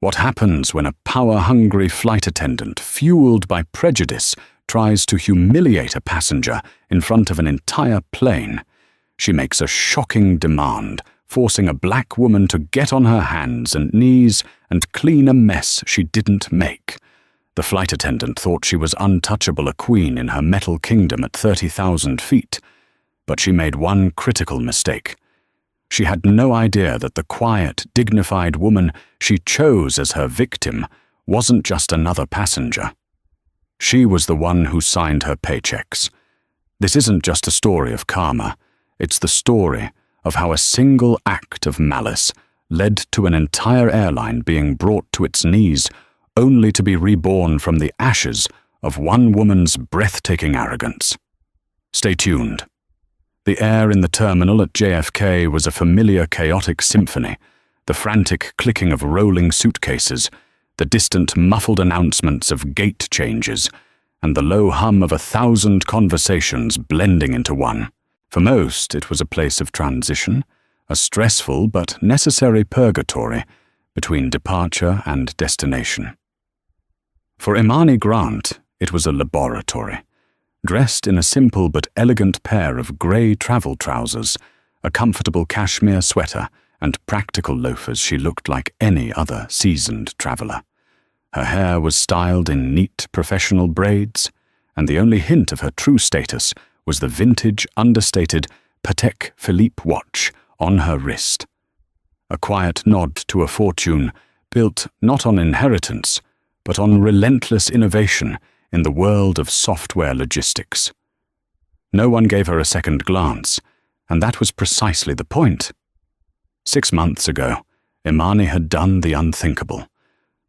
What happens when a power-hungry flight attendant, fueled by prejudice, tries to humiliate a passenger in front of an entire plane? She makes a shocking demand, forcing a black woman to get on her hands and knees and clean a mess she didn't make. The flight attendant thought she was untouchable, a queen in her metal kingdom at 30,000 feet. But she made one critical mistake. She had no idea that the quiet, dignified woman she chose as her victim wasn't just another passenger. She was the one who signed her paychecks. This isn't just a story of karma. It's the story of how a single act of malice led to an entire airline being brought to its knees, only to be reborn from the ashes of one woman's breathtaking arrogance. Stay tuned. The air in the terminal at JFK was a familiar chaotic symphony, the frantic clicking of rolling suitcases, the distant muffled announcements of gate changes, and the low hum of 1,000 conversations blending into one. For most, it was a place of transition, a stressful but necessary purgatory between departure and destination. For Imani Grant, it was a laboratory. Dressed in a simple but elegant pair of grey travel trousers, a comfortable cashmere sweater, and practical loafers, she looked like any other seasoned traveller. Her hair was styled in neat professional braids, and the only hint of her true status was the vintage, understated Patek Philippe watch on her wrist. A quiet nod to a fortune built not on inheritance, but on relentless innovation in the world of software logistics. No one gave her a second glance, and that was precisely the point. 6 months ago, Imani had done the unthinkable.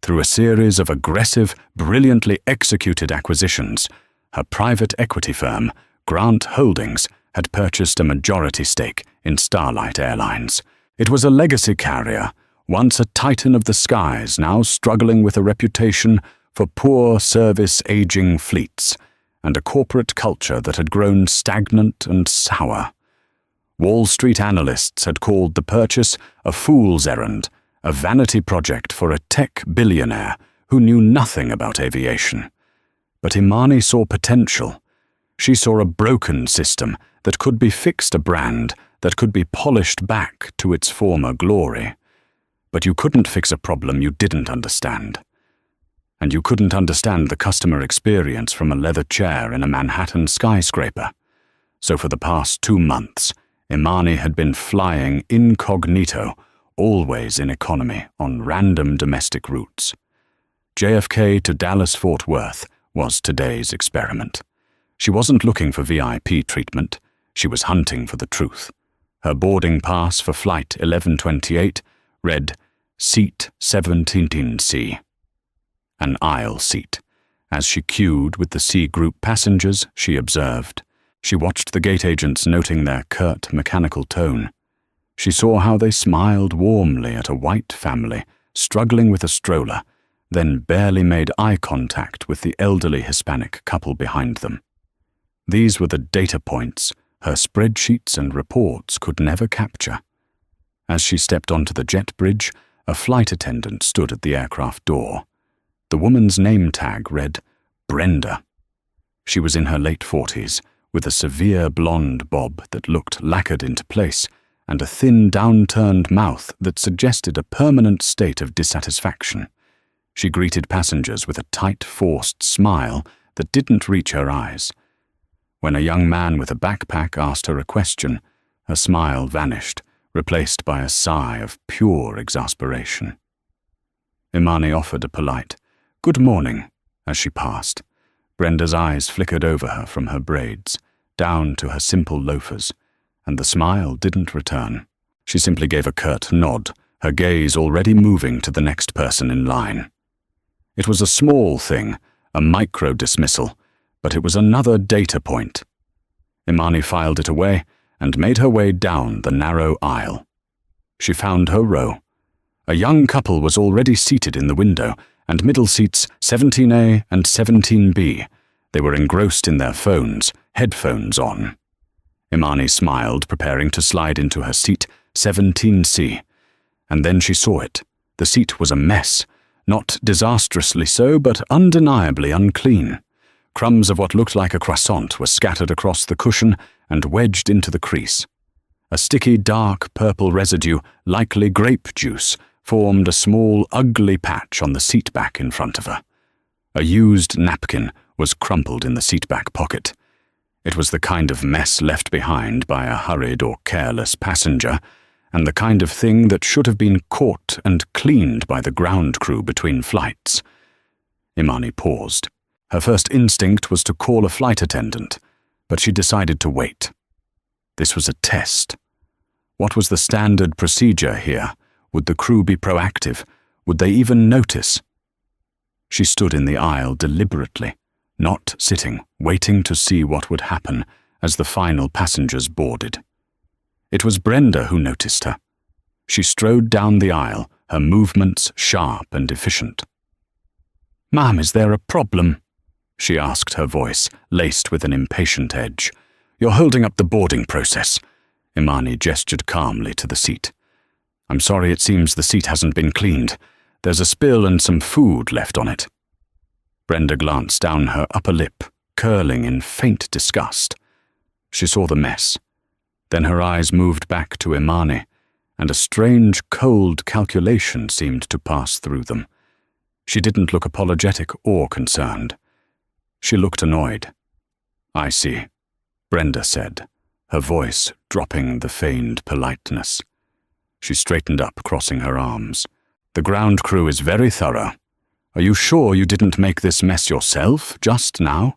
Through a series of aggressive, brilliantly executed acquisitions, her private equity firm, Grant Holdings, had purchased a majority stake in Starlight Airlines. It was a legacy carrier, once a titan of the skies, now struggling with a reputation for poor service aging fleets, and a corporate culture that had grown stagnant and sour. Wall Street analysts had called the purchase a fool's errand, a vanity project for a tech billionaire who knew nothing about aviation. But Imani saw potential. She saw a broken system that could be fixed, a brand that could be polished back to its former glory. But you couldn't fix a problem you didn't understand. And you couldn't understand the customer experience from a leather chair in a Manhattan skyscraper. So for the past 2 months, Imani had been flying incognito, always in economy, on random domestic routes. JFK to Dallas-Fort Worth was today's experiment. She wasn't looking for VIP treatment. She was hunting for the truth. Her boarding pass for Flight 1128 read, Seat 17C. An aisle seat. As she queued with the C Group passengers, she observed. She watched the gate agents noting their curt, mechanical tone. She saw how they smiled warmly at a white family struggling with a stroller, then barely made eye contact with the elderly Hispanic couple behind them. These were the data points her spreadsheets and reports could never capture. As she stepped onto the jet bridge, a flight attendant stood at the aircraft door. The woman's name tag read Brenda. She was in her late 40s, with a severe blonde bob that looked lacquered into place, and a thin, downturned mouth that suggested a permanent state of dissatisfaction. She greeted passengers with a tight, forced smile that didn't reach her eyes. When a young man with a backpack asked her a question, her smile vanished, replaced by a sigh of pure exasperation. Imani offered a polite, "Good morning," as she passed. Brenda's eyes flickered over her from her braids, down to her simple loafers, and the smile didn't return. She simply gave a curt nod, her gaze already moving to the next person in line. It was a small thing, a micro-dismissal, but it was another data point. Imani filed it away and made her way down the narrow aisle. She found her row. A young couple was already seated in the window, and middle seats 17A and 17B. They were engrossed in their phones, headphones on. Imani smiled, preparing to slide into her seat 17C. And then she saw it. The seat was a mess. Not disastrously so, but undeniably unclean. Crumbs of what looked like a croissant were scattered across the cushion and wedged into the crease. A sticky, dark purple residue, likely grape juice, formed a small, ugly patch on the seatback in front of her. A used napkin was crumpled in the seatback pocket. It was the kind of mess left behind by a hurried or careless passenger, and the kind of thing that should have been caught and cleaned by the ground crew between flights. Imani paused. Her first instinct was to call a flight attendant, but she decided to wait. This was a test. What was the standard procedure here? Would the crew be proactive? Would they even notice? She stood in the aisle deliberately, not sitting, waiting to see what would happen as the final passengers boarded. It was Brenda who noticed her. She strode down the aisle, her movements sharp and efficient. "Ma'am, is there a problem?" she asked, her voice laced with an impatient edge. "You're holding up the boarding process." Imani gestured calmly to the seat. "I'm sorry, it seems the seat hasn't been cleaned. There's a spill and some food left on it." Brenda glanced down her upper lip, curling in faint disgust. She saw the mess. Then her eyes moved back to Imani, and a strange, cold calculation seemed to pass through them. She didn't look apologetic or concerned. She looked annoyed. "I see," Brenda said, her voice dropping the feigned politeness. She straightened up, crossing her arms. "The ground crew is very thorough. Are you sure you didn't make this mess yourself, just now?"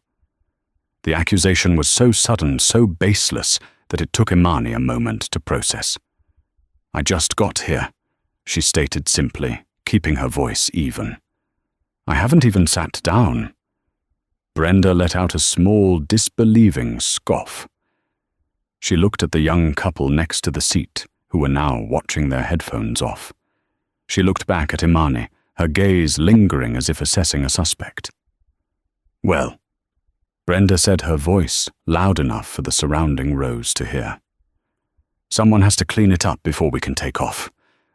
The accusation was so sudden, so baseless, that it took Imani a moment to process. "I just got here," she stated simply, keeping her voice even. "I haven't even sat down." Brenda let out a small, disbelieving scoff. She looked at the young couple next to the seat, who were now watching their headphones off. She looked back at Imani, her gaze lingering as if assessing a suspect. "Well," Brenda said, her voice loud enough for the surrounding rows to hear. "Someone has to clean it up before we can take off.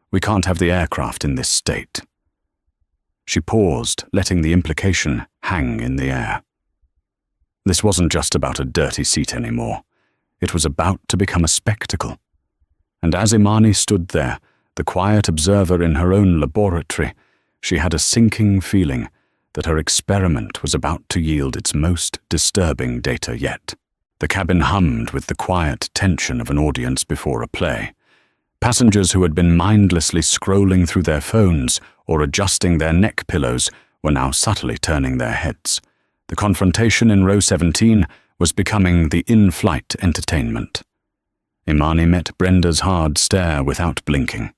We can't have the aircraft in this state." She paused, letting the implication hang in the air. This wasn't just about a dirty seat anymore. It was about to become a spectacle. And as Imani stood there, the quiet observer in her own laboratory, she had a sinking feeling that her experiment was about to yield its most disturbing data yet. The cabin hummed with the quiet tension of an audience before a play. Passengers who had been mindlessly scrolling through their phones or adjusting their neck pillows were now subtly turning their heads. The confrontation in row 17 was becoming the in-flight entertainment. Imani met Brenda's hard stare without blinking.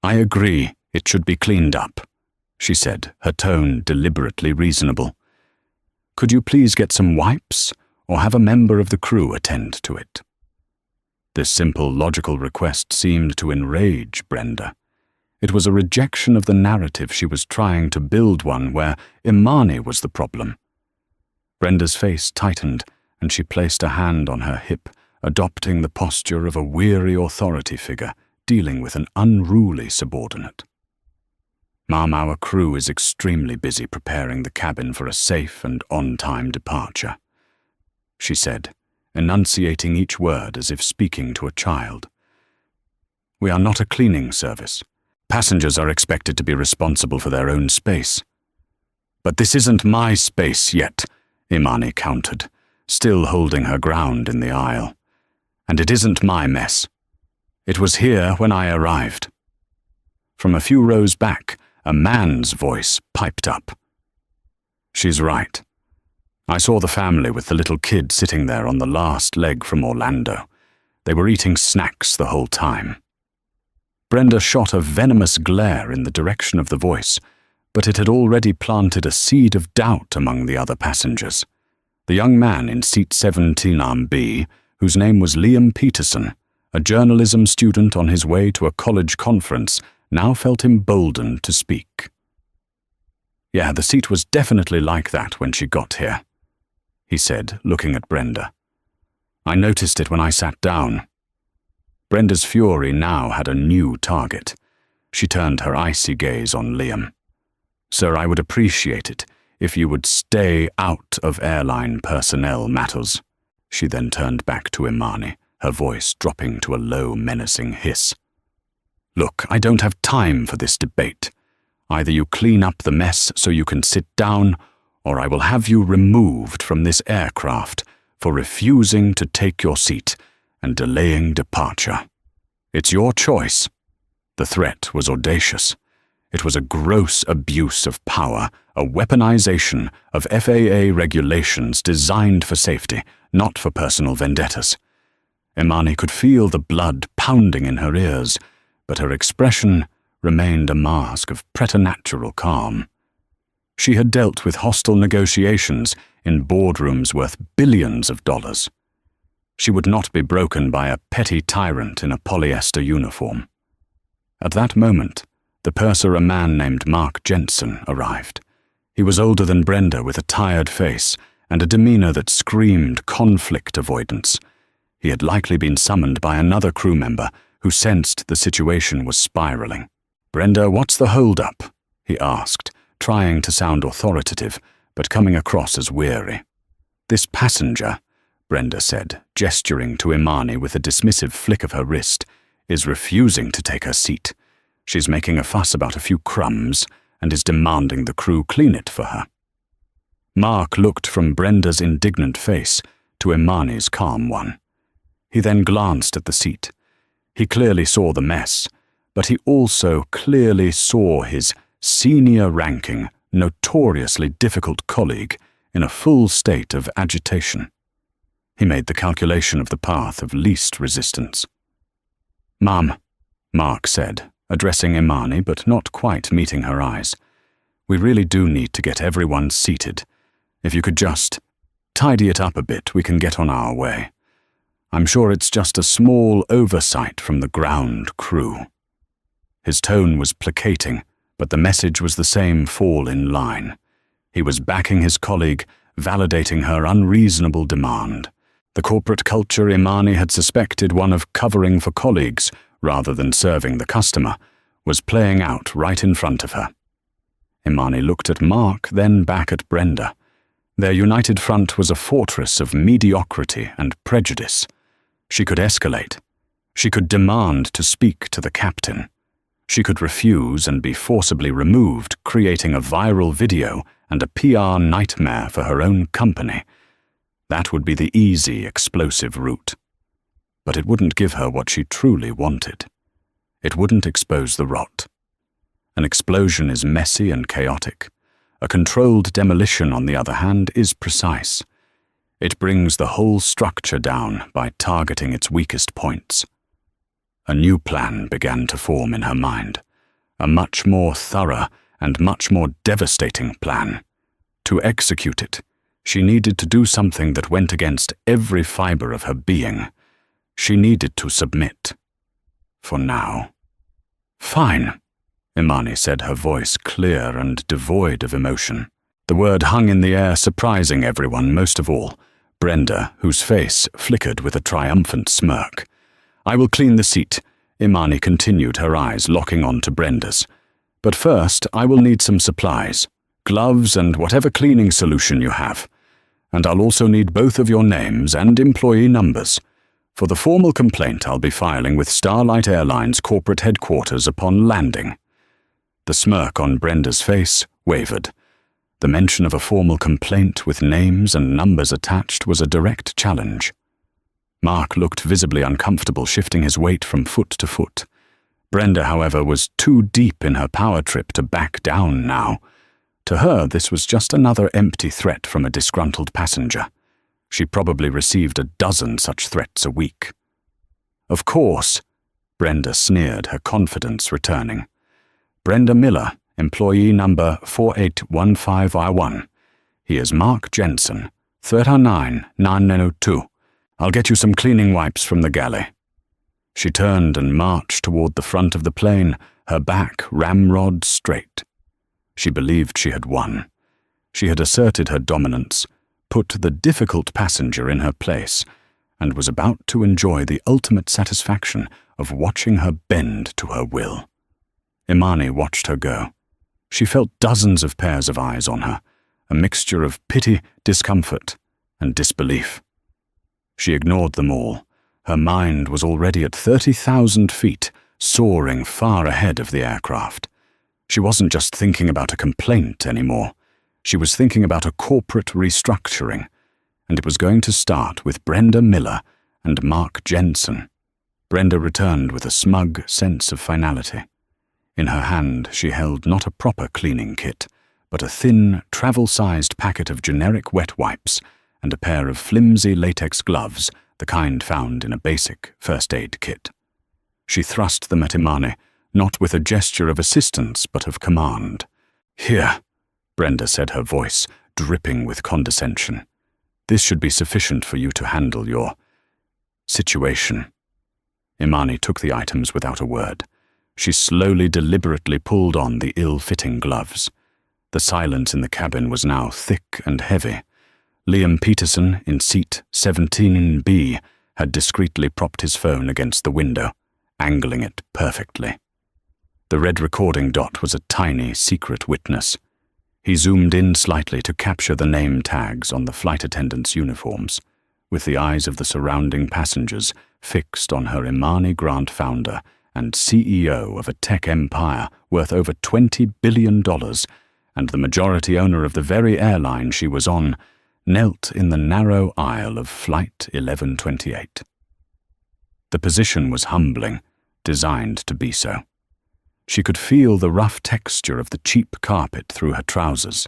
"I agree, it should be cleaned up," she said, her tone deliberately reasonable. "Could you please get some wipes, or have a member of the crew attend to it?" This simple, logical request seemed to enrage Brenda. It was a rejection of the narrative she was trying to build, one where Imani was the problem. Brenda's face tightened, and she placed a hand on her hip, adopting the posture of a weary authority figure dealing with an unruly subordinate. "Ma'am, our crew is extremely busy preparing the cabin for a safe and on-time departure," she said, enunciating each word as if speaking to a child. "We are not a cleaning service. Passengers are expected to be responsible for their own space." "But this isn't my space yet," Imani countered, still holding her ground in the aisle. "And it isn't my mess. It was here when I arrived." From a few rows back, a man's voice piped up. "She's right. I saw the family with the little kid sitting there on the last leg from Orlando. They were eating snacks the whole time." Brenda shot a venomous glare in the direction of the voice, but it had already planted a seed of doubt among the other passengers. The young man in seat 17B, whose name was Liam Peterson, a journalism student on his way to a college conference, now felt emboldened to speak. "Yeah, the seat was definitely like that when she got here," he said, looking at Brenda. "I noticed it when I sat down." Brenda's fury now had a new target. She turned her icy gaze on Liam. Sir, I would appreciate it if you would stay out of airline personnel matters. She then turned back to Imani, her voice dropping to a low, menacing hiss. Look, I don't have time for this debate. Either you clean up the mess so you can sit down, or I will have you removed from this aircraft for refusing to take your seat and delaying departure. It's your choice. The threat was audacious. It was a gross abuse of power, a weaponization of FAA regulations designed for safety, not for personal vendettas. Imani could feel the blood pounding in her ears, but her expression remained a mask of preternatural calm. She had dealt with hostile negotiations in boardrooms worth billions of dollars. She would not be broken by a petty tyrant in a polyester uniform. At that moment, the purser, a man named Mark Jensen, arrived. He was older than Brenda, with a tired face and a demeanor that screamed conflict avoidance. He had likely been summoned by another crew member who sensed the situation was spiraling. "Brenda, what's the hold-up?" he asked, trying to sound authoritative, but coming across as weary. "This passenger," Brenda said, gesturing to Imani with a dismissive flick of her wrist, "is refusing to take her seat. She's making a fuss about a few crumbs and is demanding the crew clean it for her." Mark looked from Brenda's indignant face to Imani's calm one. He then glanced at the seat. He clearly saw the mess, but he also clearly saw his senior-ranking, notoriously difficult colleague in a full state of agitation. He made the calculation of the path of least resistance. "Ma'am," Mark said, addressing Imani but not quite meeting her eyes, "we really do need to get everyone seated. If you could just tidy it up a bit, we can get on our way. I'm sure it's just a small oversight from the ground crew." His tone was placating, but the message was the same: fall in line. He was backing his colleague, validating her unreasonable demand. The corporate culture Imani had suspected one of covering for colleagues rather than serving the customer was playing out right in front of her. Imani looked at Mark, then back at Brenda. Their united front was a fortress of mediocrity and prejudice. She could escalate. She could demand to speak to the captain. She could refuse and be forcibly removed, creating a viral video and a PR nightmare for her own company. That would be the easy, explosive route. But it wouldn't give her what she truly wanted. It wouldn't expose the rot. An explosion is messy and chaotic. A controlled demolition, on the other hand, is precise. It brings the whole structure down by targeting its weakest points. A new plan began to form in her mind, a much more thorough and much more devastating plan. To execute it, she needed to do something that went against every fiber of her being. She needed to submit. For now. "Fine," Imani said, her voice clear and devoid of emotion. The word hung in the air, surprising everyone, most of all Brenda, whose face flickered with a triumphant smirk. "I will clean the seat," Imani continued, her eyes locking on to Brenda's. "But first, I will need some supplies, gloves and whatever cleaning solution you have. And I'll also need both of your names and employee numbers. For the formal complaint I'll be filing with Starlight Airlines corporate headquarters upon landing." The smirk on Brenda's face wavered. The mention of a formal complaint with names and numbers attached was a direct challenge. Mark looked visibly uncomfortable, shifting his weight from foot to foot. Brenda, however, was too deep in her power trip to back down now. To her, this was just another empty threat from a disgruntled passenger. She probably received a dozen such threats a week. "Of course," Brenda sneered, her confidence returning. "Brenda Miller, employee number 4815I1. He is Mark Jensen, 39902. I'll get you some cleaning wipes from the galley." She turned and marched toward the front of the plane, her back ramrod straight. She believed she had won. She had asserted her dominance, put the difficult passenger in her place, and was about to enjoy the ultimate satisfaction of watching her bend to her will. Imani watched her go. She felt dozens of pairs of eyes on her, a mixture of pity, discomfort, and disbelief. She ignored them all. Her mind was already at 30,000 feet, soaring far ahead of the aircraft. She wasn't just thinking about a complaint anymore. She was thinking about a corporate restructuring, and it was going to start with Brenda Miller and Mark Jensen. Brenda returned with a smug sense of finality. In her hand, she held not a proper cleaning kit, but a thin, travel-sized packet of generic wet wipes and a pair of flimsy latex gloves, the kind found in a basic first aid kit. She thrust them at Imani, not with a gesture of assistance but of command. "Here," Brenda said, her voice dripping with condescension. "This should be sufficient for you to handle your situation." Imani took the items without a word. She slowly, deliberately pulled on the ill-fitting gloves. The silence in the cabin was now thick and heavy. Liam Peterson, in seat 17B, had discreetly propped his phone against the window, angling it perfectly. The red recording dot was a tiny, secret witness. He zoomed in slightly to capture the name tags on the flight attendants' uniforms, with the eyes of the surrounding passengers fixed on her Imani Grant founder and CEO of a tech empire worth over $20 billion, and the majority owner of the very airline she was on, knelt in the narrow aisle of Flight 1128. The position was humbling, designed to be so. She could feel the rough texture of the cheap carpet through her trousers.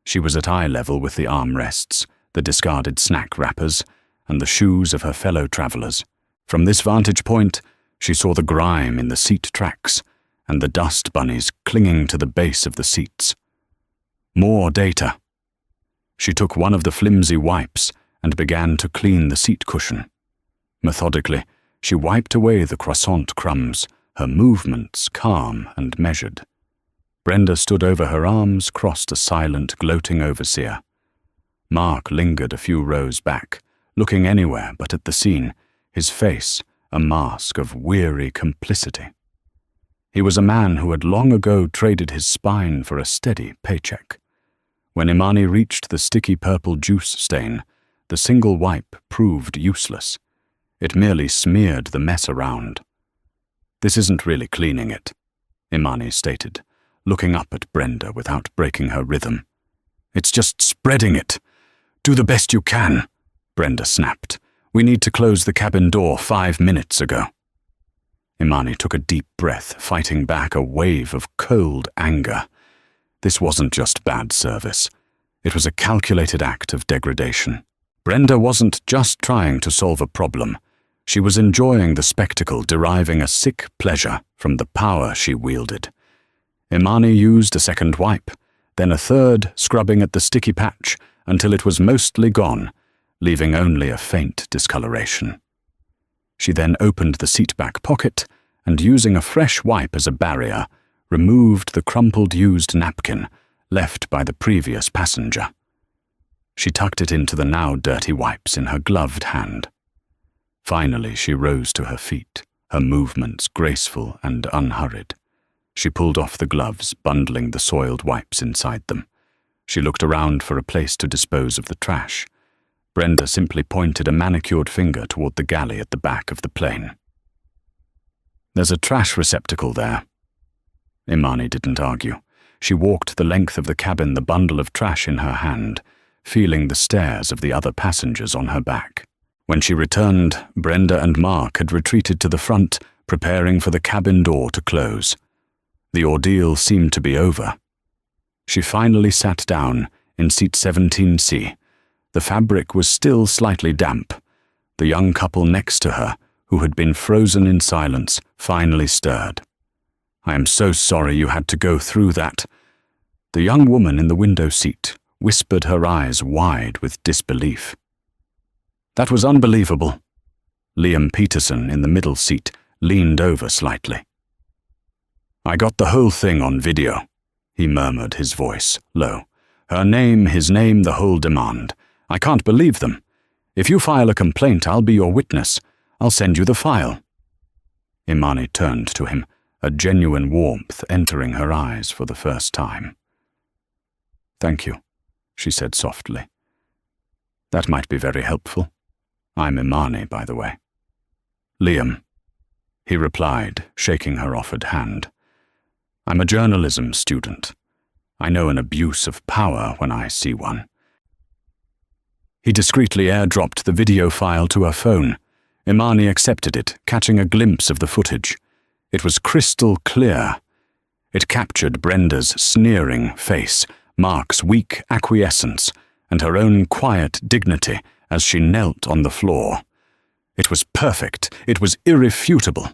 She was at eye level with the armrests, the discarded snack wrappers, and the shoes of her fellow travelers. From this vantage point, she saw the grime in the seat tracks and the dust bunnies clinging to the base of the seats. More data. She took one of the flimsy wipes and began to clean the seat cushion. Methodically, she wiped away the croissant crumbs, her movements calm and measured. Brenda stood over her arms, crossed a silent, gloating overseer. Mark lingered a few rows back, looking anywhere but at the scene, his face a mask of weary complicity. He was a man who had long ago traded his spine for a steady paycheck. When Imani reached the sticky purple juice stain, the single wipe proved useless. It merely smeared the mess around. "This isn't really cleaning it," Imani stated, looking up at Brenda without breaking her rhythm. "It's just spreading it. Do the best you can," Brenda snapped. "We need to close the cabin door 5 minutes ago." Imani took a deep breath, fighting back a wave of cold anger. This wasn't just bad service. It was a calculated act of degradation. Brenda wasn't just trying to solve a problem. She was enjoying the spectacle, deriving a sick pleasure from the power she wielded. Imani used a second wipe, then a third, scrubbing at the sticky patch until it was mostly gone, leaving only a faint discoloration. She then opened the seatback pocket and, using a fresh wipe as a barrier, removed the crumpled used napkin left by the previous passenger. She tucked it into the now dirty wipes in her gloved hand. Finally, she rose to her feet, her movements graceful and unhurried. She pulled off the gloves, bundling the soiled wipes inside them. She looked around for a place to dispose of the trash. Brenda simply pointed a manicured finger toward the galley at the back of the plane. "There's a trash receptacle there." Imani didn't argue. She walked the length of the cabin, the bundle of trash in her hand, feeling the stares of the other passengers on her back. When she returned, Brenda and Mark had retreated to the front, preparing for the cabin door to close. The ordeal seemed to be over. She finally sat down in seat 17C. The fabric was still slightly damp. The young couple next to her, who had been frozen in silence, finally stirred. "I am so sorry you had to go through that." The young woman in the window seat whispered, her eyes wide with disbelief. "That was unbelievable." Liam Peterson in the middle seat leaned over slightly. "I got the whole thing on video," he murmured, his voice low. "Her name, his name, the whole demand. I can't believe them. If you file a complaint, I'll be your witness. I'll send you the file." Imani turned to him, a genuine warmth entering her eyes for the first time. "Thank you," she said softly. "That might be very helpful. I'm Imani, by the way." "Liam," he replied, shaking her offered hand. "I'm a journalism student. I know an abuse of power when I see one." He discreetly airdropped the video file to her phone. Imani accepted it, catching a glimpse of the footage. It was crystal clear. It captured Brenda's sneering face, Mark's weak acquiescence, and her own quiet dignity as she knelt on the floor. It was perfect. It was irrefutable.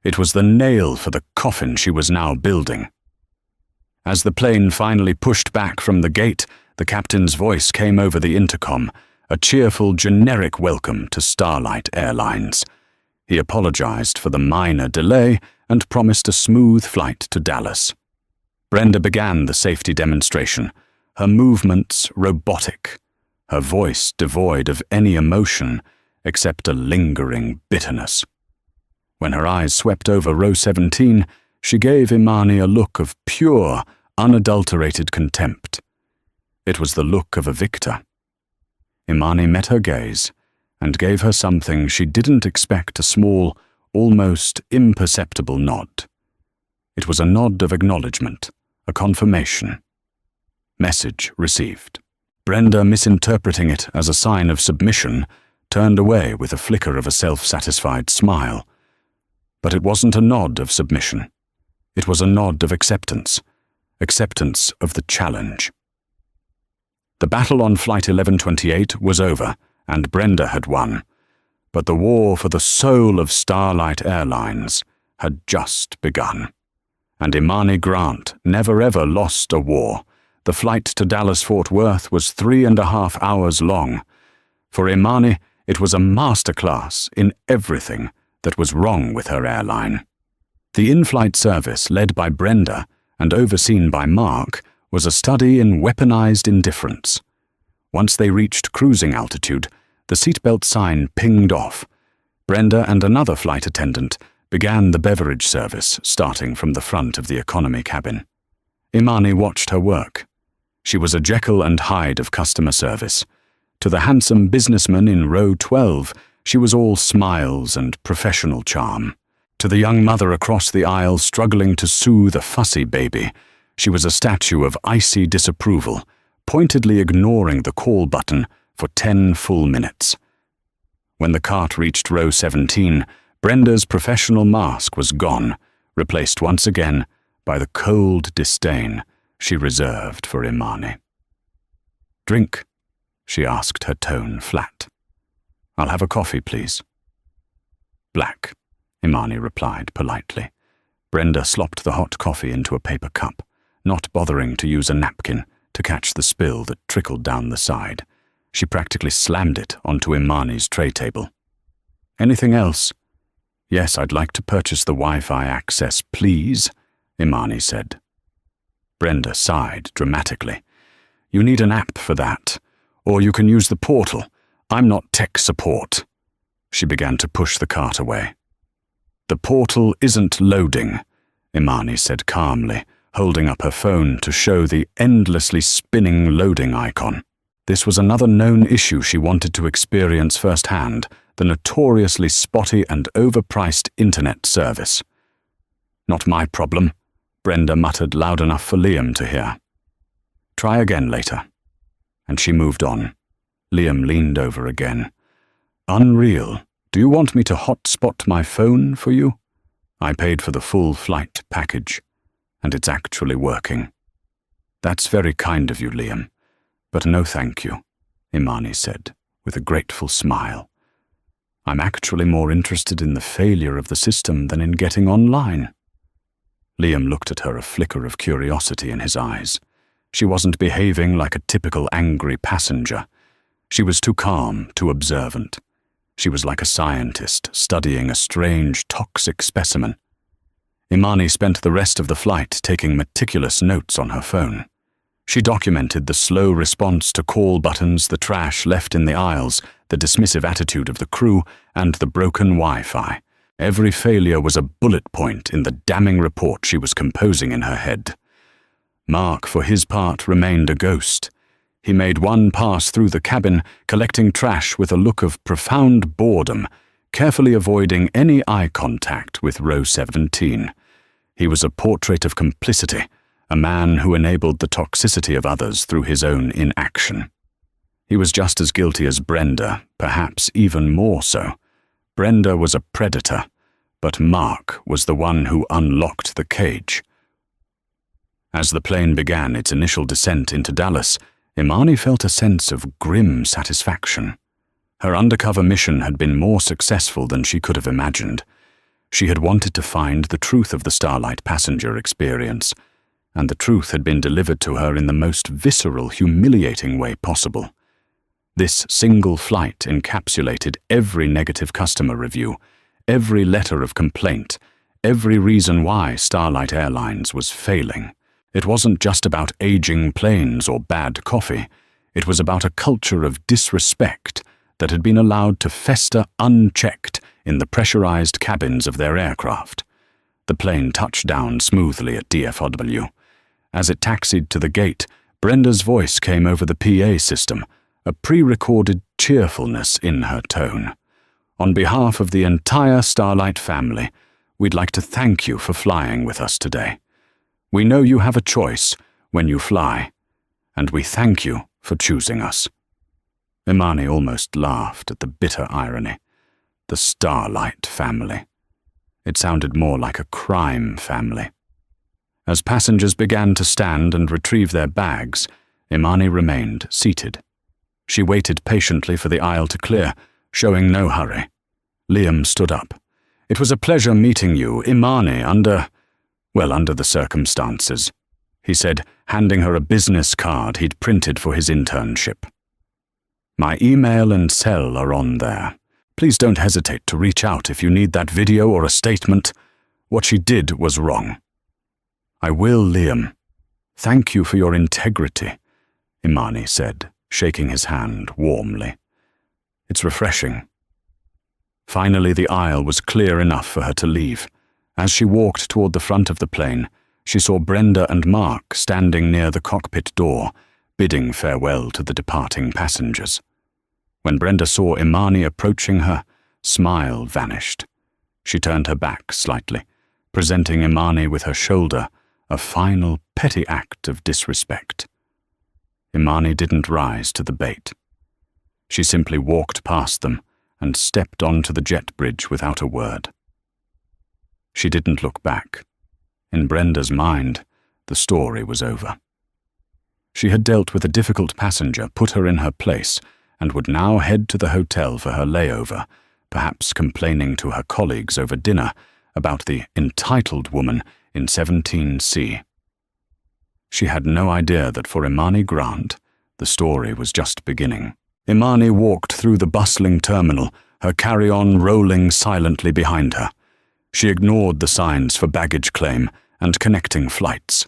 It was the nail for the coffin she was now building. As the plane finally pushed back from the gate, the captain's voice came over the intercom, a cheerful, generic welcome to Starlight Airlines. He apologized for the minor delay and promised a smooth flight to Dallas. Brenda began the safety demonstration, her movements robotic, her voice devoid of any emotion except a lingering bitterness. When her eyes swept over row 17, she gave Imani a look of pure, unadulterated contempt. It was the look of a victor. Imani met her gaze and gave her something she didn't expect, a small, almost imperceptible nod. It was a nod of acknowledgement, a confirmation. Message received. Brenda, misinterpreting it as a sign of submission, turned away with a flicker of a self-satisfied smile. But it wasn't a nod of submission. It was a nod of acceptance of the challenge. The battle on Flight 1128 was over, and Brenda had won. But the war for the soul of Starlight Airlines had just begun. And Imani Grant never ever lost a war. The flight to Dallas-Fort Worth was 3.5 hours long. For Imani, it was a masterclass in everything that was wrong with her airline. The in-flight service, led by Brenda and overseen by Mark, was a study in weaponized indifference. Once they reached cruising altitude, the seatbelt sign pinged off. Brenda and another flight attendant began the beverage service, starting from the front of the economy cabin. Imani watched her work. She was a Jekyll and Hyde of customer service. To the handsome businessman in row 12, she was all smiles and professional charm. To the young mother across the aisle struggling to soothe a fussy baby, she was a statue of icy disapproval, pointedly ignoring the call button for 10 full minutes. When the cart reached row 17, Brenda's professional mask was gone, replaced once again by the cold disdain she reserved for Imani. "Drink?" she asked, her tone flat. "I'll have a coffee, please." "Black," Imani replied politely. Brenda slopped the hot coffee into a paper cup, not bothering to use a napkin to catch the spill that trickled down the side. She practically slammed it onto Imani's tray table. "Anything else?" "Yes, I'd like to purchase the Wi-Fi access, please," Imani said. Brenda sighed dramatically. "You need an app for that, or you can use the portal. I'm not tech support." She began to push the cart away. "The portal isn't loading," Imani said calmly, holding up her phone to show the endlessly spinning loading icon. This was another known issue she wanted to experience firsthand, the notoriously spotty and overpriced internet service. "Not my problem," Brenda muttered loud enough for Liam to hear. "Try again later." And she moved on. Liam leaned over again. "Unreal. Do you want me to hotspot my phone for you? I paid for the full flight package, and it's actually working." "That's very kind of you, Liam, but no thank you," Imani said, with a grateful smile. "I'm actually more interested in the failure of the system than in getting online." Liam looked at her, a flicker of curiosity in his eyes. She wasn't behaving like a typical angry passenger. She was too calm, too observant. She was like a scientist studying a strange, toxic specimen. Imani spent the rest of the flight taking meticulous notes on her phone. She documented the slow response to call buttons, the trash left in the aisles, the dismissive attitude of the crew, and the broken Wi-Fi. Every failure was a bullet point in the damning report she was composing in her head. Mark, for his part, remained a ghost. He made one pass through the cabin, collecting trash with a look of profound boredom, carefully avoiding any eye contact with row 17. He was a portrait of complicity, a man who enabled the toxicity of others through his own inaction. He was just as guilty as Brenda, perhaps even more so. Brenda was a predator, but Mark was the one who unlocked the cage. As the plane began its initial descent into Dallas, Imani felt a sense of grim satisfaction. Her undercover mission had been more successful than she could have imagined. She had wanted to find the truth of the Starlight passenger experience, and the truth had been delivered to her in the most visceral, humiliating way possible. This single flight encapsulated every negative customer review, every letter of complaint, every reason why Starlight Airlines was failing. It wasn't just about aging planes or bad coffee. It was about a culture of disrespect that had been allowed to fester unchecked in the pressurized cabins of their aircraft. The plane touched down smoothly at DFW. As it taxied to the gate, Brenda's voice came over the PA system, a pre-recorded cheerfulness in her tone. On behalf of the entire Starlight family, we'd like to thank you for flying with us today. We know you have a choice when you fly, and we thank you for choosing us. Imani almost laughed at the bitter irony. The Starlight family. It sounded more like a crime family. As passengers began to stand and retrieve their bags, Imani remained seated. She waited patiently for the aisle to clear, showing no hurry. Liam stood up. "It was a pleasure meeting you, Imani, under the circumstances," he said, handing her a business card he'd printed for his internship. "My email and cell are on there. Please don't hesitate to reach out if you need that video or a statement. What she did was wrong." "I will, Liam. Thank you for your integrity," Imani said, shaking his hand warmly. "It's refreshing." Finally, the aisle was clear enough for her to leave. As she walked toward the front of the plane, she saw Brenda and Mark standing near the cockpit door, bidding farewell to the departing passengers. When Brenda saw Imani approaching her, smile vanished. She turned her back slightly, presenting Imani with her shoulder, a final petty act of disrespect. Imani didn't rise to the bait. She simply walked past them and stepped onto the jet bridge without a word. She didn't look back. In Brenda's mind, the story was over. She had dealt with a difficult passenger, put her in her place, and would now head to the hotel for her layover, perhaps complaining to her colleagues over dinner about the entitled woman in 17C. She had no idea that for Imani Grant, the story was just beginning. Imani walked through the bustling terminal, her carry-on rolling silently behind her. She ignored the signs for baggage claim and connecting flights.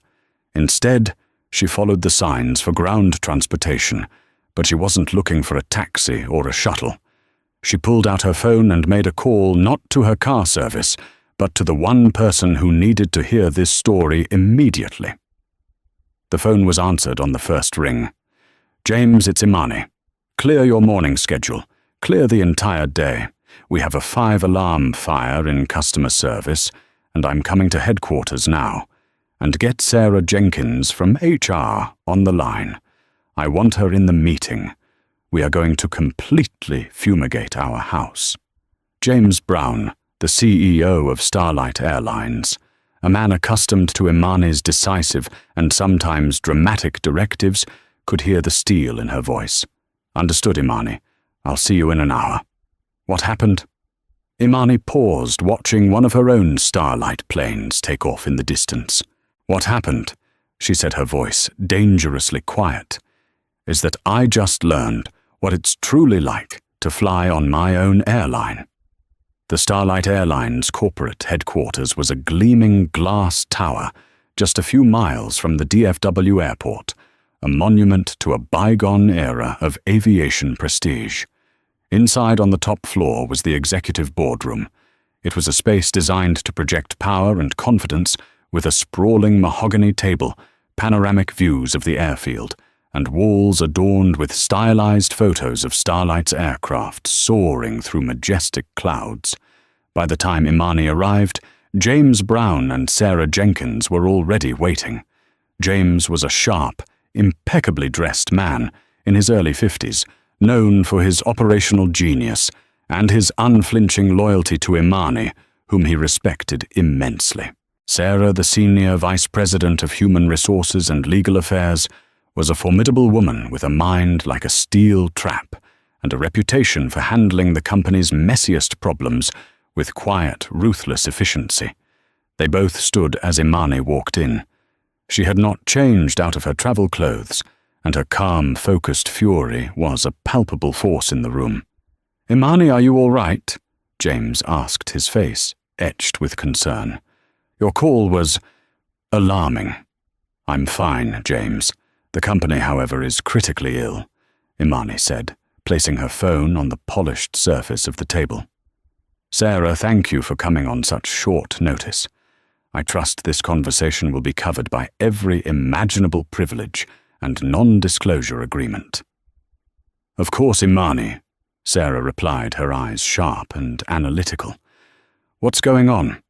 Instead, she followed the signs for ground transportation, but she wasn't looking for a taxi or a shuttle. She pulled out her phone and made a call not to her car service, but to the one person who needed to hear this story immediately. The phone was answered on the first ring. "James, it's Imani. Clear your morning schedule. Clear the entire day. We have a 5-alarm fire in customer service, and I'm coming to headquarters now. And get Sarah Jenkins from HR on the line. I want her in the meeting. We are going to completely fumigate our house." James Brown, the CEO of Starlight Airlines, a man accustomed to Imani's decisive and sometimes dramatic directives, could hear the steel in her voice. "Understood, Imani. I'll see you in an hour." "What happened?" Imani paused, watching one of her own Starlight planes take off in the distance. "What happened," she said, her voice dangerously quiet, "is that I just learned what it's truly like to fly on my own airline." The Starlight Airlines corporate headquarters was a gleaming glass tower just a few miles from the DFW airport, a monument to a bygone era of aviation prestige. Inside on the top floor was the executive boardroom. It was a space designed to project power and confidence, with a sprawling mahogany table, panoramic views of the airfield, and walls adorned with stylized photos of Starlight's aircraft soaring through majestic clouds. By the time Imani arrived, James Brown and Sarah Jenkins were already waiting. James was a sharp, impeccably dressed man in his early 50s, known for his operational genius and his unflinching loyalty to Imani, whom he respected immensely. Sarah, the senior vice president of human resources and legal affairs, was a formidable woman with a mind like a steel trap and a reputation for handling the company's messiest problems with quiet, ruthless efficiency. They both stood as Imani walked in. She had not changed out of her travel clothes, and her calm, focused fury was a palpable force in the room. "Imani, are you all right?" James asked, his face etched with concern. "Your call was alarming." "I'm fine, James. The company, however, is critically ill," Imani said, placing her phone on the polished surface of the table. "Sarah, thank you for coming on such short notice. I trust this conversation will be covered by every imaginable privilege and non-disclosure agreement." "Of course, Imani," Sarah replied, her eyes sharp and analytical. "What's going on?"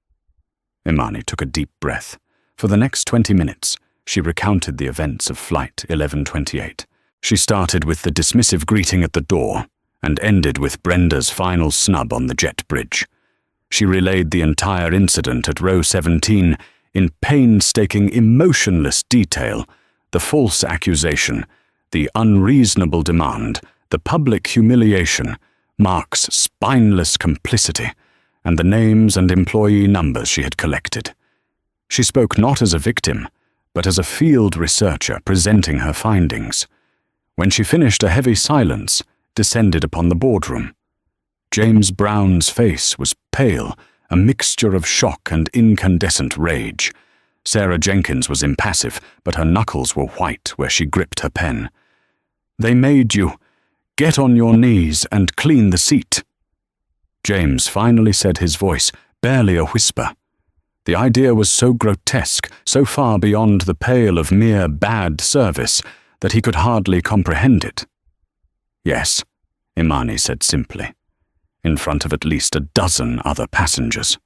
Imani took a deep breath. For the next 20 minutes, she recounted the events of Flight 1128. She started with the dismissive greeting at the door and ended with Brenda's final snub on the jet bridge. She relayed the entire incident at row 17 in painstaking, emotionless detail: the false accusation, the unreasonable demand, the public humiliation, Mark's spineless complicity, and the names and employee numbers she had collected. She spoke not as a victim, but as a field researcher presenting her findings. When she finished, a heavy silence descended upon the boardroom. James Brown's face was pale, a mixture of shock and incandescent rage. Sarah Jenkins was impassive, but her knuckles were white where she gripped her pen. "They made you get on your knees and clean the seat." James finally said, his voice barely a whisper. The idea was so grotesque, so far beyond the pale of mere bad service, that he could hardly comprehend it. "Yes," Imani said simply, in front of at least a dozen other passengers.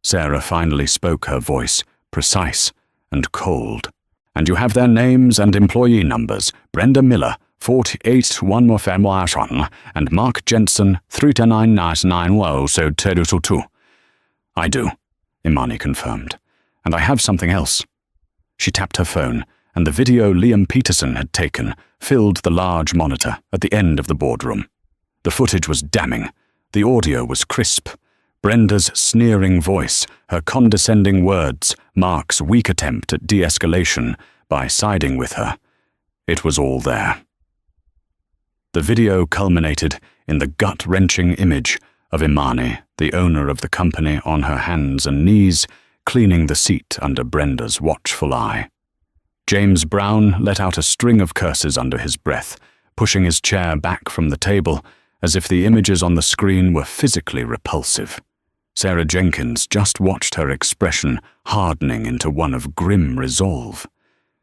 Sarah finally spoke, her voice precise and cold. "And you have their names and employee numbers: Brenda Miller, 48-1 and Mark Jensen, 399-9 "I do," Imani confirmed. "And I have something else." She tapped her phone, and the video Liam Peterson had taken filled the large monitor at the end of the boardroom. The footage was damning. The audio was crisp. Brenda's sneering voice, her condescending words, Mark's weak attempt at de-escalation by siding with her. It was all there. The video culminated in the gut-wrenching image of Imani, the owner of the company, on her hands and knees, cleaning the seat under Brenda's watchful eye. James Brown let out a string of curses under his breath, pushing his chair back from the table, as if the images on the screen were physically repulsive. Sarah Jenkins just watched, her expression hardening into one of grim resolve.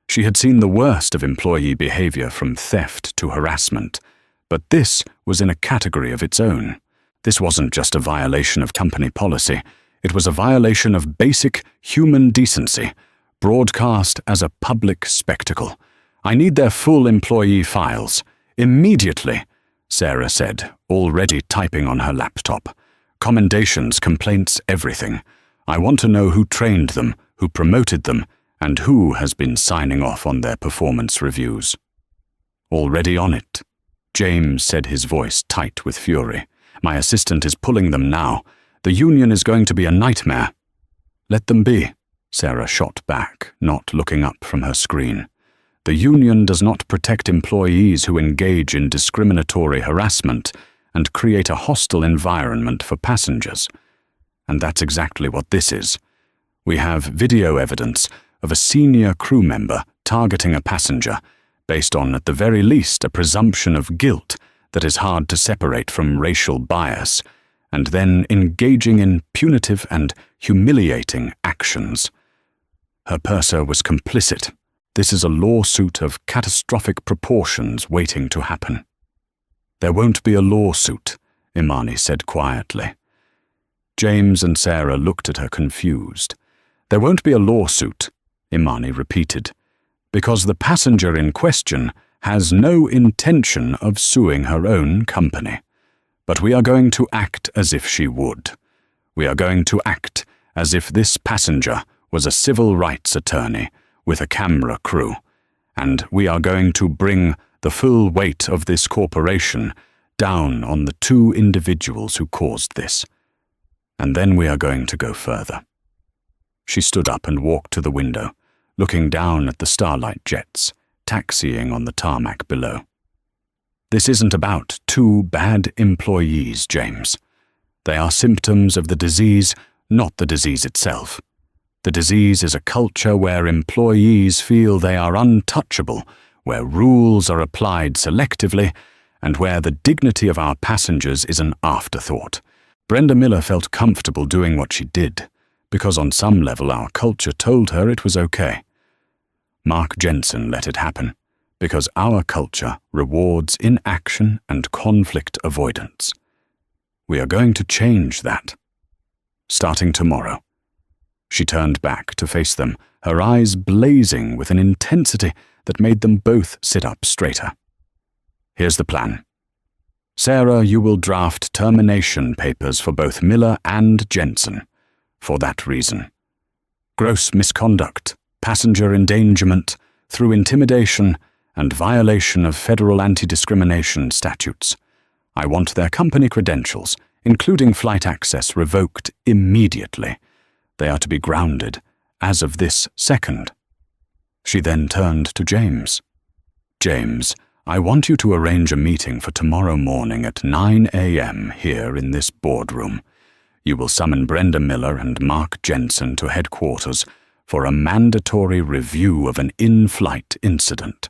She had seen the worst of employee behavior, from theft to harassment, but this was in a category of its own. This wasn't just a violation of company policy, it was a violation of basic human decency, broadcast as a public spectacle. "I need their full employee files. Immediately," Sarah said, already typing on her laptop. "Commendations, complaints, everything. I want to know who trained them, who promoted them, and who has been signing off on their performance reviews." "Already on it," James said, his voice tight with fury. "My assistant is pulling them now. The union is going to be a nightmare." "Let them be," Sarah shot back, not looking up from her screen. "The union does not protect employees who engage in discriminatory harassment and create a hostile environment for passengers. And that's exactly what this is. We have video evidence of a senior crew member targeting a passenger, based on, at the very least, a presumption of guilt that is hard to separate from racial bias, and then engaging in punitive and humiliating actions. Her purser was complicit. This is a lawsuit of catastrophic proportions waiting to happen. There won't be a lawsuit, Imani said quietly. James and Sarah looked at her confused. There won't be a lawsuit, Imani repeated, because the passenger in question has no intention of suing her own company. But we are going to act as if she would. We are going to act as if this passenger was a civil rights attorney with a camera crew, and we are going to bring the full weight of this corporation down on the two individuals who caused this. And then we are going to go further. She stood up and walked to the window, looking down at the starlight jets, taxiing on the tarmac below. This isn't about two bad employees, James. They are symptoms of the disease, not the disease itself. The disease is a culture where employees feel they are untouchable, where rules are applied selectively, and where the dignity of our passengers is an afterthought. Brenda Miller felt comfortable doing what she did, because on some level our culture told her it was okay. Mark Jensen let it happen, because our culture rewards inaction and conflict avoidance. We are going to change that. Starting tomorrow. She turned back to face them, her eyes blazing with an intensity that made them both sit up straighter. Here's the plan. Sarah, you will draft termination papers for both Miller and Jensen, for that reason. Gross misconduct, passenger endangerment through intimidation, and violation of federal anti-discrimination statutes. I want their company credentials, including flight access, revoked immediately. They are to be grounded as of this second. She then turned to James. James, I want you to arrange a meeting for tomorrow morning at 9 a.m. here in this boardroom. You will summon Brenda Miller and Mark Jensen to headquarters for a mandatory review of an in-flight incident.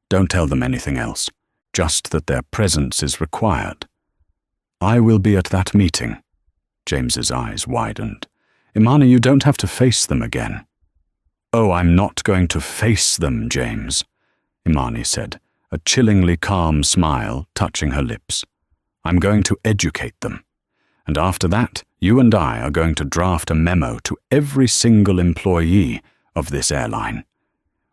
Don't tell them anything else, just that their presence is required. I will be at that meeting. James's eyes widened. Imani, you don't have to face them again. Oh, I'm not going to face them, James, Imani said, a chillingly calm smile touching her lips. I'm going to educate them. And after that, you and I are going to draft a memo to every single employee of this airline.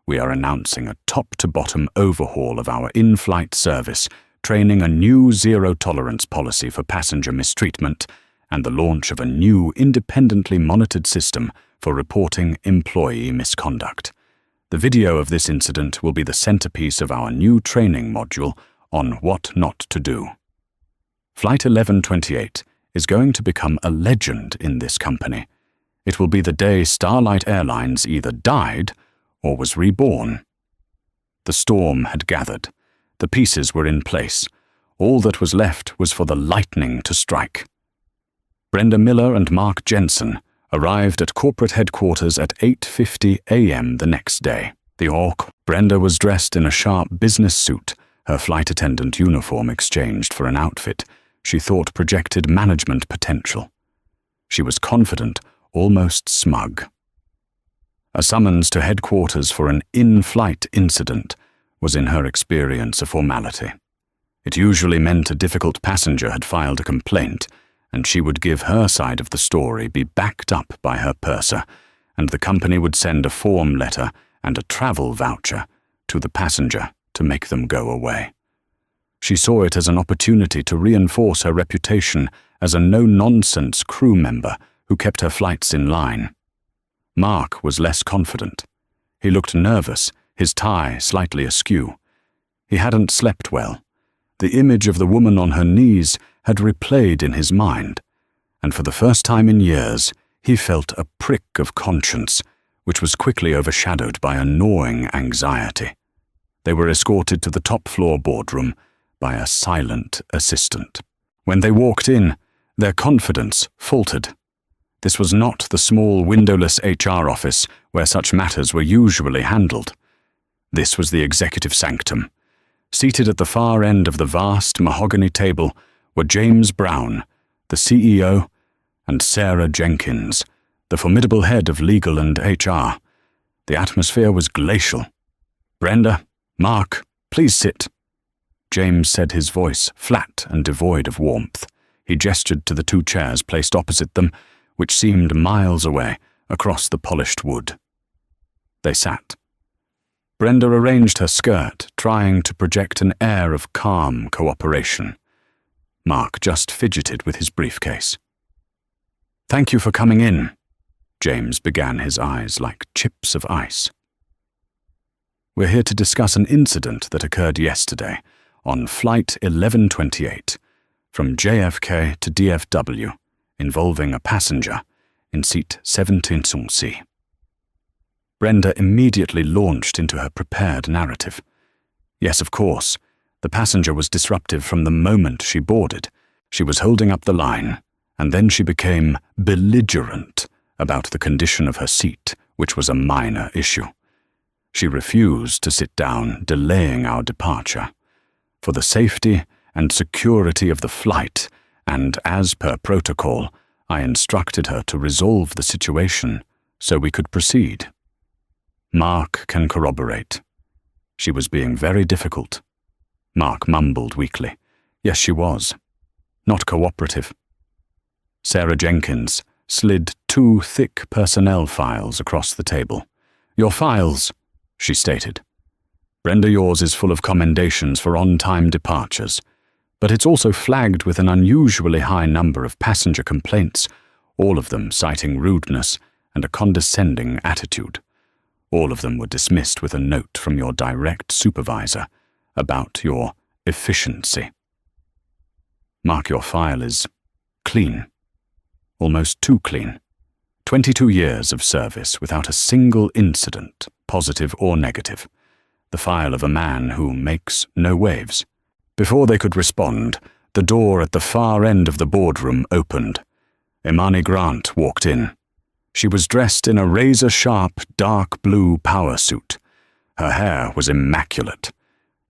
We are announcing a top-to-bottom overhaul of our in-flight service, training a new zero-tolerance policy for passenger mistreatment, and the launch of a new independently monitored system for reporting employee misconduct. The video of this incident will be the centerpiece of our new training module on what not to do. Flight 1128 is going to become a legend in this company. It will be the day Starlight Airlines either died or was reborn. The storm had gathered. The pieces were in place. All that was left was for the lightning to strike. Brenda Miller and Mark Jensen arrived at corporate headquarters at 8:50 a.m. the next day. Brenda was dressed in a sharp business suit, her flight attendant uniform exchanged for an outfit she thought projected management potential. She was confident, almost smug. A summons to headquarters for an in-flight incident was in her experience a formality. It usually meant a difficult passenger had filed a complaint, and she would give her side of the story, be backed up by her purser, and the company would send a form letter and a travel voucher to the passenger to make them go away. She saw it as an opportunity to reinforce her reputation as a no-nonsense crew member who kept her flights in line. Mark was less confident. He looked nervous, his tie slightly askew. He hadn't slept well. The image of the woman on her knees had replayed in his mind, and for the first time in years, he felt a prick of conscience, which was quickly overshadowed by a gnawing anxiety. They were escorted to the top-floor boardroom by a silent assistant. When they walked in, their confidence faltered. This was not the small windowless HR office where such matters were usually handled. This was the executive sanctum. Seated at the far end of the vast mahogany table were James Brown, the CEO, and Sarah Jenkins, the formidable head of legal and HR. The atmosphere was glacial. "Brenda, Mark, please sit." James said, his voice flat and devoid of warmth. He gestured to the 2 chairs placed opposite them, which seemed miles away across the polished wood. They sat. Brenda arranged her skirt, trying to project an air of calm cooperation. Mark just fidgeted with his briefcase. "Thank you for coming in." James began, his eyes like chips of ice. "We're here to discuss an incident that occurred yesterday on Flight 1128 from JFK to DFW, involving a passenger in seat 17C. Brenda immediately launched into her prepared narrative. Yes, of course, the passenger was disruptive from the moment she boarded. She was holding up the line, and then she became belligerent about the condition of her seat, which was a minor issue. She refused to sit down, delaying our departure. For the safety and security of the flight, and as per protocol, I instructed her to resolve the situation so we could proceed. Mark can corroborate. She was being very difficult. Mark mumbled weakly. Yes, she was. Not cooperative. Sarah Jenkins slid 2 thick personnel files across the table. "Your files," she stated. "Brenda, yours is full of commendations for on-time departures, but it's also flagged with an unusually high number of passenger complaints, all of them citing rudeness and a condescending attitude. All of them were dismissed with a note from your direct supervisor about your efficiency. Mark, your file is clean. Almost too clean. 22 years of service without a single incident, positive or negative. The file of a man who makes no waves." Before they could respond, the door at the far end of the boardroom opened. Imani Grant walked in. She was dressed in a razor-sharp, dark blue power suit. Her hair was immaculate.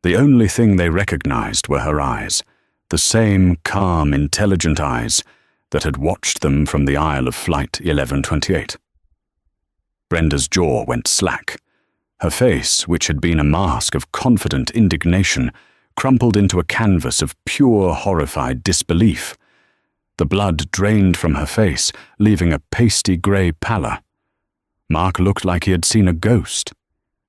The only thing they recognized were her eyes, the same calm, intelligent eyes that had watched them from the aisle of Flight 1128. Brenda's jaw went slack. Her face, which had been a mask of confident indignation, crumpled into a canvas of pure, horrified disbelief. The blood drained from her face, leaving a pasty grey pallor. Mark looked like he had seen a ghost.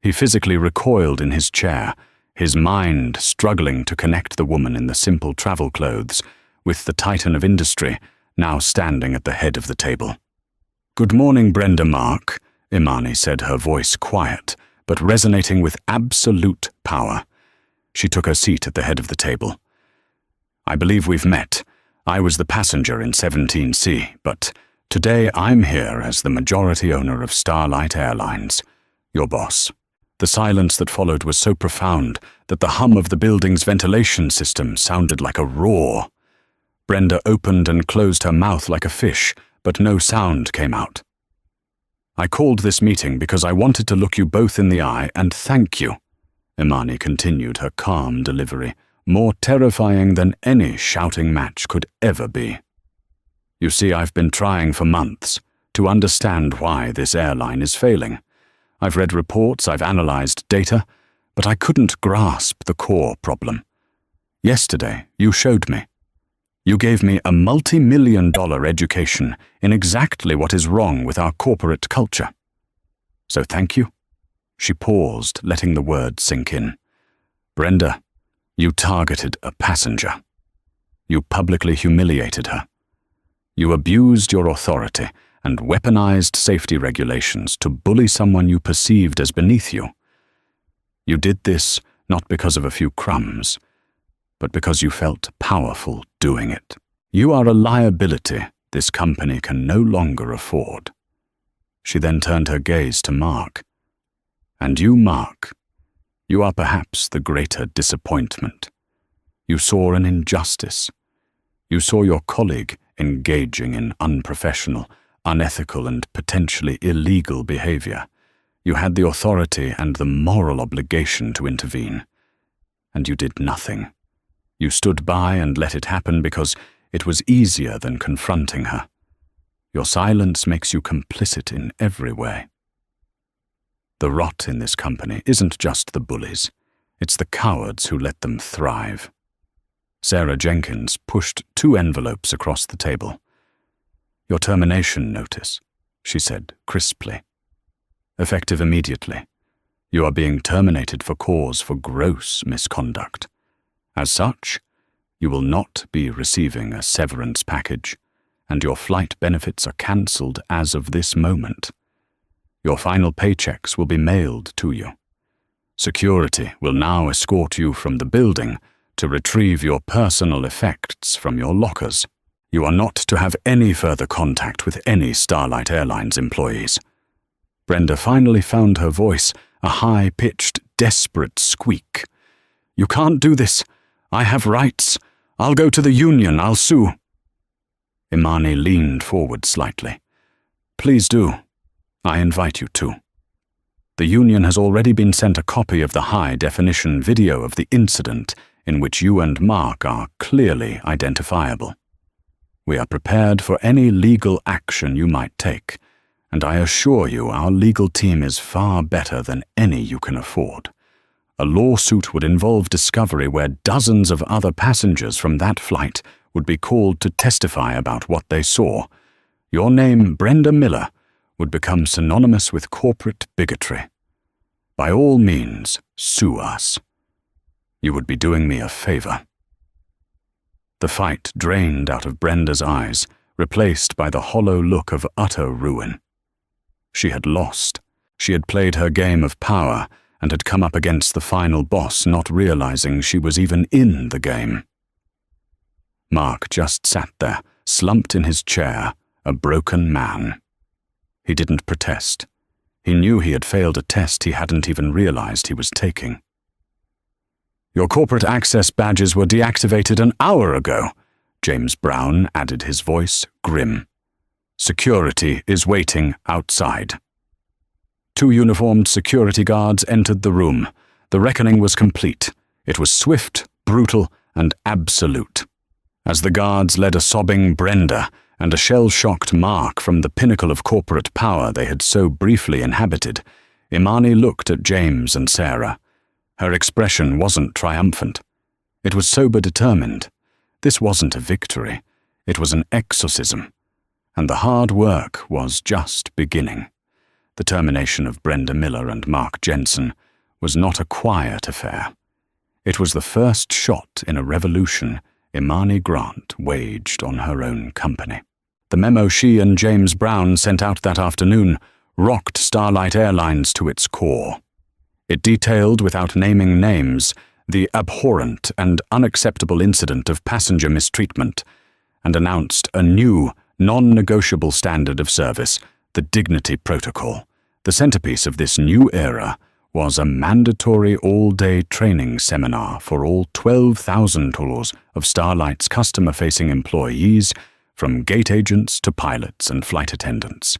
He physically recoiled in his chair, his mind struggling to connect the woman in the simple travel clothes with the titan of industry now standing at the head of the table. "Good morning, Brenda, Mark," Imani said, her voice quiet, but resonating with absolute power. She took her seat at the head of the table. "I believe we've met. I was the passenger in 17C, but today I'm here as the majority owner of Starlight Airlines, your boss." The silence that followed was so profound that the hum of the building's ventilation system sounded like a roar. Brenda opened and closed her mouth like a fish, but no sound came out. "I called this meeting because I wanted to look you both in the eye and thank you," Imani continued, her calm delivery, more terrifying than any shouting match could ever be. "You see, I've been trying for months to understand why this airline is failing. I've read reports, I've analyzed data, but I couldn't grasp the core problem. Yesterday, you showed me. You gave me a multi-million-dollar education in exactly what is wrong with our corporate culture. So thank you." She paused, letting the words sink in. "Brenda, you targeted a passenger. You publicly humiliated her. You abused your authority and weaponized safety regulations to bully someone you perceived as beneath you. You did this not because of a few crumbs, but because you felt powerful doing it. You are a liability this company can no longer afford." She then turned her gaze to Mark. "And you, Mark, you are perhaps the greater disappointment. You saw an injustice. You saw your colleague engaging in unprofessional, unethical, and potentially illegal behavior. You had the authority and the moral obligation to intervene. And you did nothing. You stood by and let it happen because It was easier than confronting her. Your silence makes you complicit in every way. The rot in this company isn't just the bullies. It's the cowards who let them thrive. Sarah Jenkins pushed 2 envelopes across the table. Your termination notice, she said crisply. Effective immediately. You are being terminated for cause for gross misconduct. As such, you will not be receiving a severance package, and your flight benefits are cancelled as of this moment. Your final paychecks will be mailed to you. Security will now escort you from the building to retrieve your personal effects from your lockers. You are not to have any further contact with any Starlight Airlines employees. Brenda finally found her voice, a high-pitched, desperate squeak. You can't do this. I have rights. I'll go to the union. I'll sue. Imani leaned forward slightly. Please do. I invite you to. The union has already been sent a copy of the high-definition video of the incident in which you and Mark are clearly identifiable. We are prepared for any legal action you might take, and I assure you our legal team is far better than any you can afford. A lawsuit would involve discovery where dozens of other passengers from that flight would be called to testify about what they saw. Your name, Brenda Miller, would become synonymous with corporate bigotry. By all means, sue us. You would be doing me a favor. The fight drained out of Brenda's eyes, replaced by the hollow look of utter ruin. She had lost. She had played her game of power and had come up against the final boss, not realizing she was even in the game. Mark just sat there, slumped in his chair, a broken man. He didn't protest. He knew he had failed a test he hadn't even realized he was taking. Your corporate access badges were deactivated an hour ago, James Brown added, his voice grim. Security is waiting outside. 2 uniformed security guards entered the room. The reckoning was complete. It was swift, brutal, and absolute. As the guards led a sobbing Brenda and a shell-shocked Mark from the pinnacle of corporate power they had so briefly inhabited, Imani looked at James and Sarah. Her expression wasn't triumphant. It was sober-determined. This wasn't a victory. It was an exorcism. And the hard work was just beginning. The termination of Brenda Miller and Mark Jensen was not a quiet affair. It was the first shot in a revolution Imani Grant waged on her own company. The memo she and James Brown sent out that afternoon rocked Starlight Airlines to its core. It detailed, without naming names, the abhorrent and unacceptable incident of passenger mistreatment, and announced a new, non-negotiable standard of service, the Dignity Protocol. The centerpiece of this new era was a mandatory all-day training seminar for all 12,000 tours of Starlight's customer-facing employees, from gate agents to pilots and flight attendants.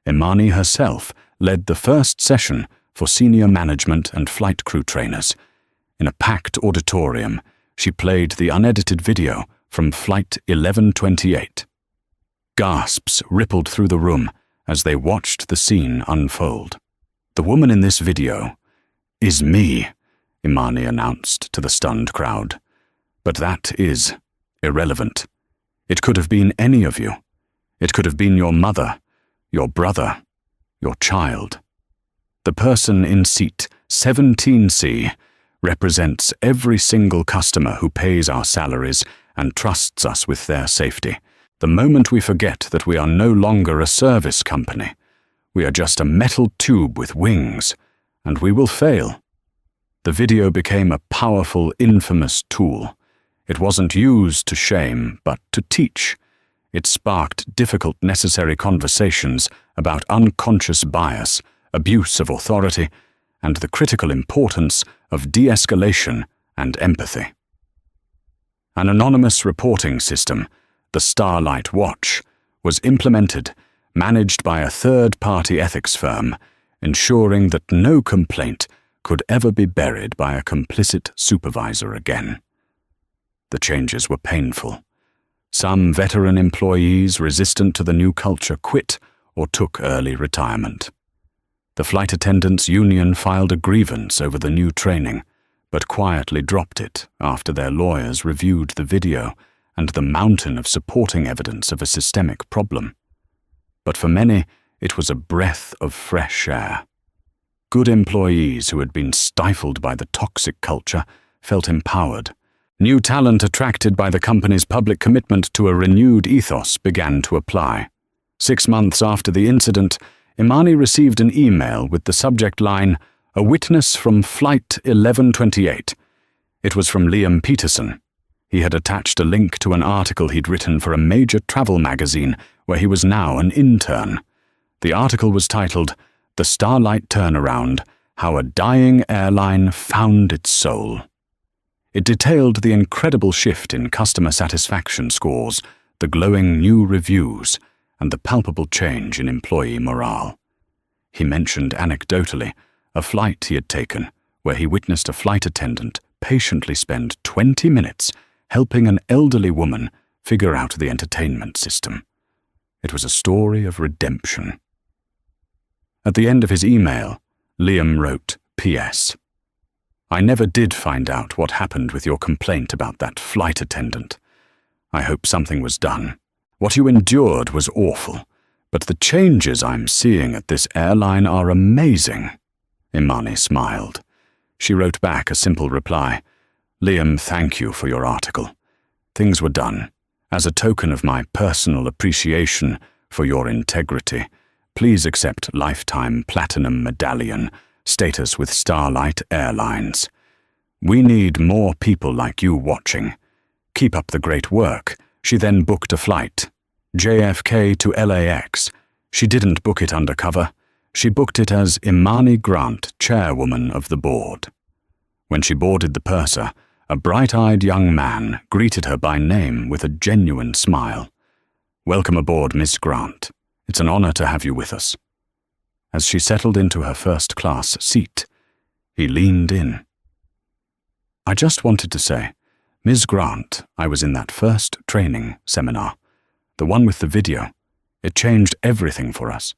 Imani herself led the first session for senior management and flight crew trainers. In a packed auditorium, she played the unedited video from Flight 1128. Gasps rippled through the room as they watched the scene unfold. The woman in this video is me, Imani announced to the stunned crowd. But that is irrelevant. It could have been any of you. It could have been your mother, your brother, your child. The person in seat 17C represents every single customer who pays our salaries and trusts us with their safety. The moment we forget that we are no longer a service company, we are just a metal tube with wings, and we will fail. The video became a powerful, infamous tool. It wasn't used to shame, but to teach. It sparked difficult, necessary conversations about unconscious bias, abuse of authority, and the critical importance of de-escalation and empathy. An anonymous reporting system, the Starlight Watch, was implemented, managed by a third-party ethics firm, ensuring that no complaint could ever be buried by a complicit supervisor again. The changes were painful. Some veteran employees resistant to the new culture quit or took early retirement. The flight attendants' union filed a grievance over the new training, but quietly dropped it after their lawyers reviewed the video and the mountain of supporting evidence of a systemic problem. But for many, it was a breath of fresh air. Good employees who had been stifled by the toxic culture felt empowered. New talent attracted by the company's public commitment to a renewed ethos began to apply. 6 months after the incident, Imani received an email with the subject line, "A witness from Flight 1128. It was from Liam Peterson. He had attached a link to an article he'd written for a major travel magazine where he was now an intern. The article was titled, "The Starlight Turnaround, How a Dying Airline Found Its Soul." It detailed the incredible shift in customer satisfaction scores, the glowing new reviews, and the palpable change in employee morale. He mentioned anecdotally a flight he had taken where he witnessed a flight attendant patiently spend 20 minutes helping an elderly woman figure out the entertainment system. It was a story of redemption. At the end of his email, Liam wrote, "P.S. I never did find out what happened with your complaint about that flight attendant. I hope something was done. What you endured was awful, but the changes I'm seeing at this airline are amazing." Imani smiled. She wrote back a simple reply, "Liam, thank you for your article. Things were done. As a token of my personal appreciation for your integrity, please accept lifetime platinum medallion status with Starlight Airlines. We need more people like you watching. Keep up the great work." She then booked a flight, JFK to LAX. She didn't book it undercover. She booked it as Imani Grant, chairwoman of the board. When she boarded the purser, a bright-eyed young man greeted her by name with a genuine smile. "Welcome aboard, Miss Grant. It's an honor to have you with us." As she settled into her first-class seat, he leaned in. "I just wanted to say, Ms. Grant, I was in that first training seminar, the one with the video. It changed everything for us.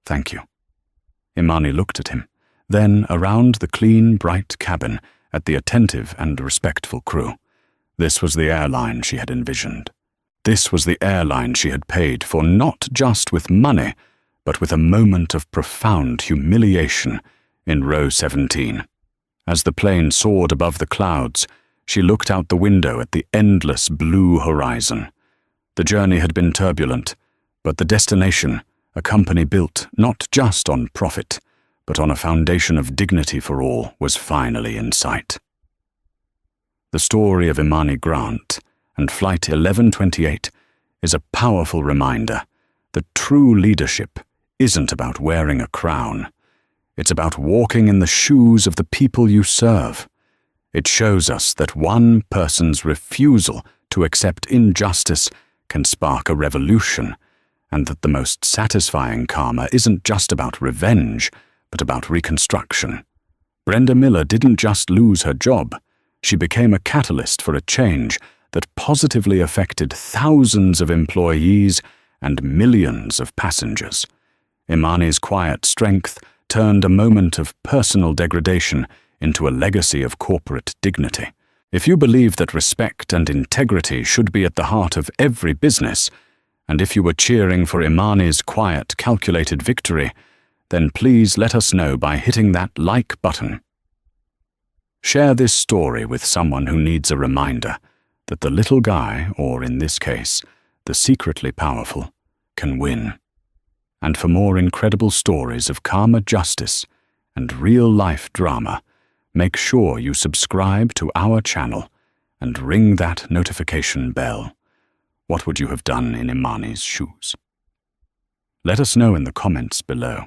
Thank you." Imani looked at him, then around the clean, bright cabin at the attentive and respectful crew. This was the airline she had envisioned. This was the airline she had paid for, not just with money, but with a moment of profound humiliation in row 17. As the plane soared above the clouds, she looked out the window at the endless blue horizon. The journey had been turbulent, but the destination, a company built not just on profit, but on a foundation of dignity for all, was finally in sight. The story of Imani Grant and Flight 1128 is a powerful reminder that true leadership isn't about wearing a crown. It's about walking in the shoes of the people you serve. It shows us that one person's refusal to accept injustice can spark a revolution, and that the most satisfying karma isn't just about revenge, but about reconstruction. Brenda Miller didn't just lose her job. She became a catalyst for a change that positively affected thousands of employees and millions of passengers. Imani's quiet strength turned a moment of personal degradation into a legacy of corporate dignity. If you believe that respect and integrity should be at the heart of every business, and if you were cheering for Imani's quiet, calculated victory, then please let us know by hitting that like button. Share this story with someone who needs a reminder that the little guy, or in this case, the secretly powerful, can win. And for more incredible stories of karma justice and real-life drama, make sure you subscribe to our channel and ring that notification bell. What would you have done in Imani's shoes? Let us know in the comments below.